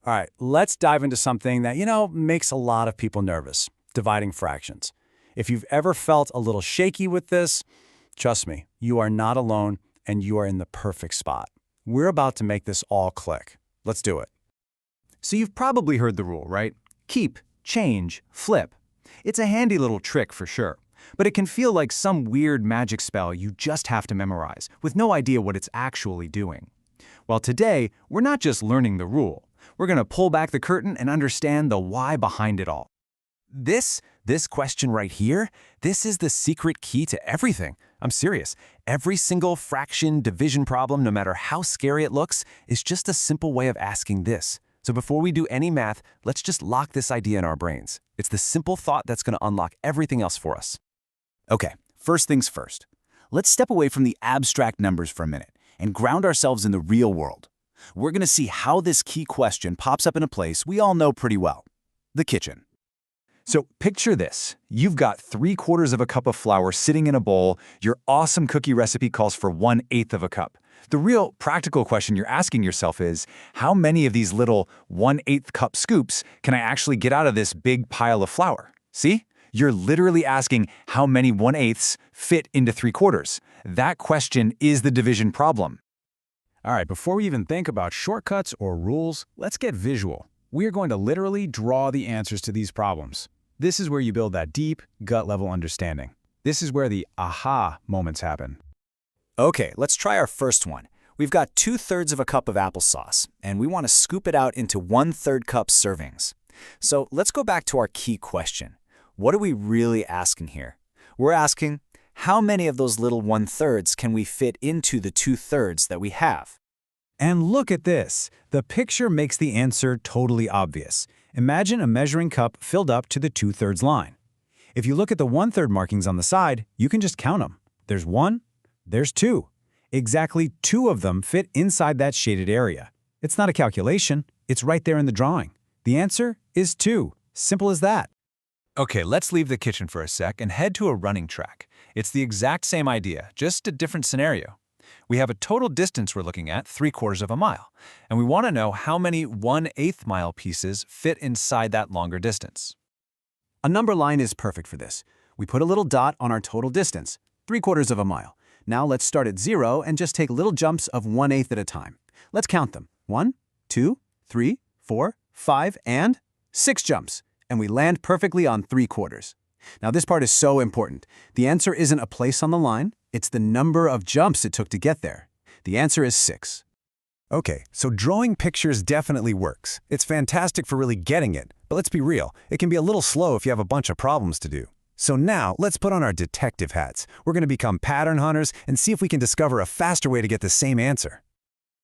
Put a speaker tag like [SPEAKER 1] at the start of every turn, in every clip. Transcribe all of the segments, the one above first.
[SPEAKER 1] All right, let's dive into something that, makes a lot of people nervous, dividing fractions. If you've ever felt a little shaky with this, trust me, you are not alone and you are in the perfect spot. We're about to make this all click. Let's do it.
[SPEAKER 2] So you've probably heard the rule, right? Keep, change, flip. It's a handy little trick for sure, but it can feel like some weird magic spell you just have to memorize, with no idea what it's actually doing. Well, today, we're not just learning the rule. We're going to pull back the curtain and understand the why behind it all. This question right here, this is the secret key to everything. I'm serious. Every single fraction division problem, no matter how scary it looks, is just a simple way of asking this. So before we do any math, let's just lock this idea in our brains. It's the simple thought that's going to unlock everything else for us.
[SPEAKER 3] Okay, first things first. Let's step away from the abstract numbers for a minute and ground ourselves in the real world. We're going to see how this key question pops up in a place we all know pretty well, the kitchen.
[SPEAKER 2] So picture this. You've got 3/4 of a cup of flour sitting in a bowl. Your awesome cookie recipe calls for 1/8 of a cup. The real practical question you're asking yourself is, how many of these little 1/8 cup scoops can I actually get out of this big pile of flour? See? You're literally asking how many 1/8s fit into 3/4. That question is the division problem.
[SPEAKER 1] All right, before we even think about shortcuts or rules, let's get visual. We are going to literally draw the answers to these problems. This is where you build that deep, gut-level understanding. This is where the aha moments happen.
[SPEAKER 3] Okay, let's try our first one. We've got 2/3 of a cup of applesauce, and we want to scoop it out into 1/3 cup servings. So let's go back to our key question. What are we really asking here? We're asking, how many of those little 1/3s can we fit into the 2/3 that we have?
[SPEAKER 2] And look at this. The picture makes the answer totally obvious. Imagine a measuring cup filled up to the 2/3 line. If you look at the 1/3 markings on the side, you can just count them. There's 1, there's 2. Exactly 2 of them fit inside that shaded area. It's not a calculation, it's right there in the drawing. The answer is 2. Simple as that. Okay, let's leave the kitchen for a sec and head to a running track. It's the exact same idea, just a different scenario. We have a total distance we're looking at, 3/4 of a mile, and we want to know how many 1/8 mile pieces fit inside that longer distance.
[SPEAKER 1] A number line is perfect for this. We put a little dot on our total distance, 3/4 of a mile. Now let's start at 0 and just take little jumps of 1/8 at a time. Let's count them. 1, 2, 3, 4, 5, and 6 jumps. And we land perfectly on 3/4. Now this part is so important. The answer isn't a place on the line, it's the number of jumps it took to get there. The answer is 6.
[SPEAKER 2] Okay, so drawing pictures definitely works. It's fantastic for really getting it, but let's be real, it can be a little slow if you have a bunch of problems to do. So now, let's put on our detective hats. We're going to become pattern hunters and see if we can discover a faster way to get the same answer.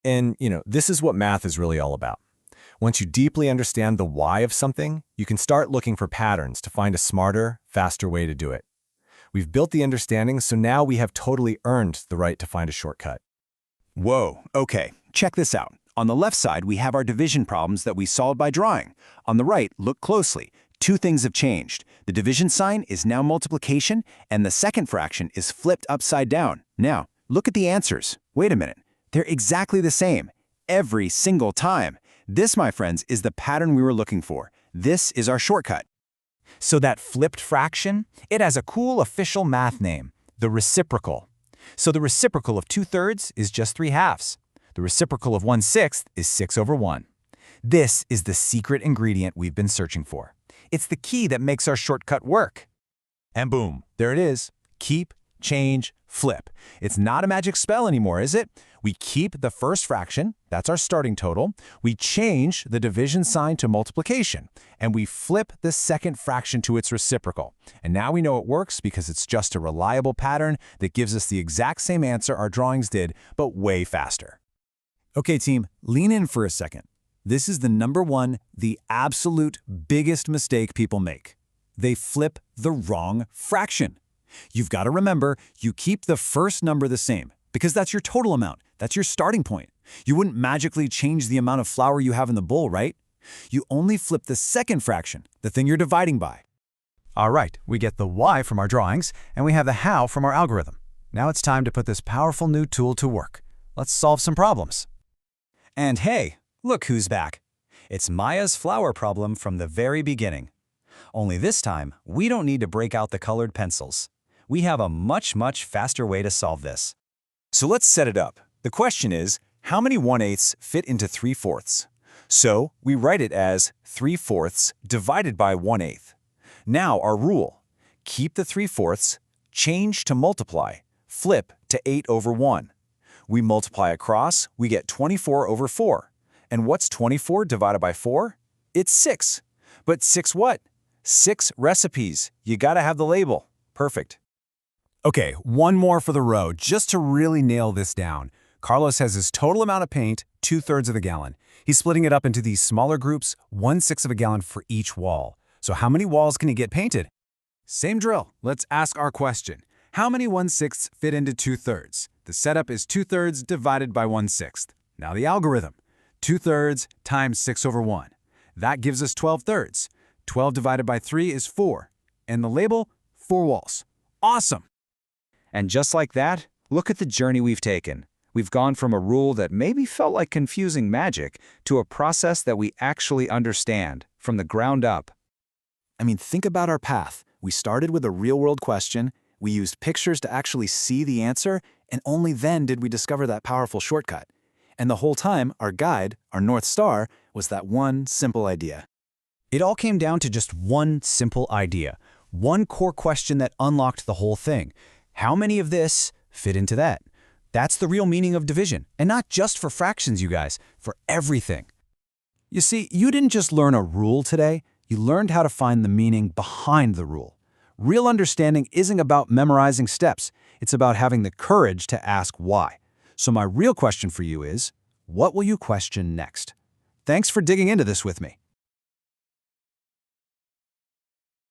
[SPEAKER 2] And, this is what math is really all about. Once you deeply understand the why of something, you can start looking for patterns to find a smarter, faster way to do it. We've built the understanding, so now we have totally earned the right to find a shortcut.
[SPEAKER 3] Whoa, okay, check this out. On the left side, we have our division problems that we solved by drawing. On the right, look closely. 2 things have changed. The division sign is now multiplication, and the second fraction is flipped upside down. Now, look at the answers. Wait a minute. They're exactly the same. Every single time. This, my friends, is the pattern we were looking for. This is our shortcut.
[SPEAKER 2] So that flipped fraction, it has a cool official math name, the reciprocal. So the reciprocal of 2/3 is just 3/2. The reciprocal of 1/6 is 6/1. This is the secret ingredient we've been searching for. It's the key that makes our shortcut work. And boom, there it is. Keep, change, flip. It's not a magic spell anymore, is it? We keep the first fraction, that's our starting total. We change the division sign to multiplication, and we flip the second fraction to its reciprocal. And now we know it works because it's just a reliable pattern that gives us the exact same answer our drawings did, but way faster. Okay, team, lean in for a second. This is the number one, the absolute biggest mistake people make. They flip the wrong fraction. You've got to remember, you keep the first number the same, because that's your total amount. That's your starting point. You wouldn't magically change the amount of flour you have in the bowl, right? You only flip the second fraction, the thing you're dividing by. All right, we get the why from our drawings, and we have the how from our algorithm. Now it's time to put this powerful new tool to work. Let's solve some problems. And hey, look who's back. It's Maya's flower problem from the very beginning. Only this time, we don't need to break out the colored pencils. We have a much faster way to solve this. So let's set it up. The question is, how many 1/8 fit into 3/4? So we write it as 3/4 divided by 1/8. Now our rule: keep the 3/4, change to multiply, flip to 8/1. We multiply across, we get 24/4. And what's 24 divided by 4? It's 6. But 6 what? 6 recipes. You gotta have the label. Perfect.
[SPEAKER 1] Okay, one more for the road, just to really nail this down. Carlos has his total amount of paint, 2/3 of the gallon. He's splitting it up into these smaller groups, 1/6 of a gallon for each wall. So how many walls can he get painted? Same drill. Let's ask our question. How many 1/6 fit into 2/3? The setup is 2/3 divided by 1/6. Now the algorithm. 2/3 times 6/1. That gives us 12/3. 12 divided by 3 is 4. And the label, 4 walls. Awesome!
[SPEAKER 2] And just like that, look at the journey we've taken. We've gone from a rule that maybe felt like confusing magic to a process that we actually understand from the ground up.
[SPEAKER 3] I mean, think about our path. We started with a real-world question, we used pictures to actually see the answer, and only then did we discover that powerful shortcut. And the whole time, our guide, our North Star, was that one simple idea.
[SPEAKER 2] It all came down to just one simple idea, one core question that unlocked the whole thing. How many of this fit into that? That's the real meaning of division, and not just for fractions, you guys, for everything.
[SPEAKER 1] You see, you didn't just learn a rule today, you learned how to find the meaning behind the rule. Real understanding isn't about memorizing steps, it's about having the courage to ask why. So my real question for you is, what will you question next? Thanks for digging into this with me.